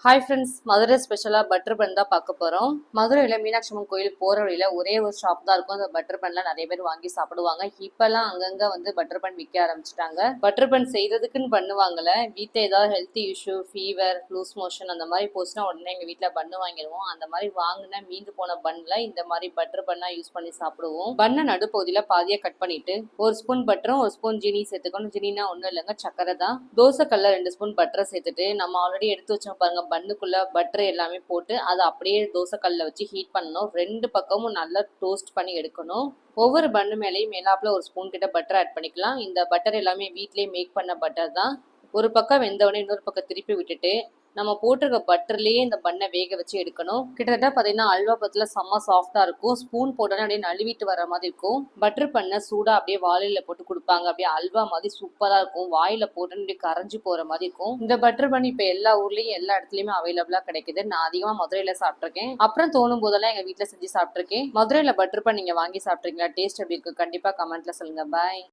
Hi friends, Madurai ஸ்பெஷலாக butter bun தான் பார்க்க போகிறோம். மதுரையில் மீனாட்சி அம்மன் கோயில் போகிற வழியில் ஒரே ஒரு ஷாப் தான் இருக்கும். அந்த பட்டர் பன்லாம் நிறைய பேர் வாங்கி சாப்பிடுவாங்க. இப்போல்லாம் அங்கங்கே வந்து பட்டர் பன் விற்க ஆரம்பிச்சிட்டாங்க. பட்டர் பன் செய்கிறதுக்குன்னு பண்ணுவாங்கல்ல, வீட்டில் ஏதாவது health issue, fever, loose motion அந்த மாதிரி போச்சுன்னா உடனே எங்கள் வீட்டில் பண்ணு வாங்கிடுவோம். அந்த மாதிரி வாங்கின மீந்து போன பன்னில் இந்த மாதிரி பட்டர் பன்னாக யூஸ் பண்ணி சாப்பிடுவோம். பண்ணை நடுப்பகுதியில் பாதியாக கட் பண்ணிவிட்டு ஒரு ஸ்பூன் பட்டரும் ஒரு ஸ்பூன் ஜீனி சேர்த்துக்கணும். ஜீனினா ஒன்றும் இல்லைங்க, சக்கரை தான். தோசைக்கல்ல 2 ஸ்பூன் பட்டரை சேர்த்துட்டு நம்ம ஆல்ரெடி எடுத்து வச்சோம் பாருங்க பன்னுக்குள்ள பட்டர் எல்லாமே போட்டு அதை அப்படியே தோசைக்கல்ல வச்சு ஹீட் பண்ணணும். 2 பக்கமும் நல்லா டோஸ்ட் பண்ணி எடுக்கணும். ஒவ்வொரு பன்னு மேலேயும் மேலாப்புல ஒரு ஸ்பூன் கிட்ட பட்டர் ஆட் பண்ணிக்கலாம். இந்த பட்டர் எல்லாமே வீட்லயே மேக் பண்ண பட்டர் தான். ஒரு பக்கம் வெந்தவொடனே இன்னொரு பக்கம் திருப்பி விட்டுட்டு நம்ம போட்டிருக்க பட்டர்லேயே இந்த பண்ணை வேக வச்சு எடுக்கணும். கிட்டத்தட்ட பார்த்தீங்கன்னா அல்வா பத்தில் செம்ம சாஃப்டாக இருக்கும். ஸ்பூன் போட்டோன்னே அப்படியே நழுவிட்டு வர மாதிரி இருக்கும். பட்டர் பண்ணை சூடாக அப்படியே வாழையில போட்டு கொடுப்பாங்க. அப்படியே அல்வா மாதிரி சூப்பராக இருக்கும். வாயில் போட்டோன்னு அப்படியே கரைஞ்சி போகிற மாதிரி இருக்கும். இந்த பட்டர் பண்ணி இப்போ எல்லா ஊர்லேயும் எல்லா இடத்துலையுமே அவைலபிளாக கிடைக்குது. நான் அதிகமாக மதுரையில் சாப்பிட்ருக்கேன். அப்புறம் தோணும் போதெல்லாம் எங்கள் வீட்டில் செஞ்சு சாப்பிட்ருக்கேன். மதுரையில் பட்டர் பண்ணி நீங்கள் வாங்கி சாப்பிட்ருக்கீங்களா? டேஸ்ட் எப்படி இருக்கு? கண்டிப்பாக கமெண்ட்ல சொல்லுங்கள். பாய்.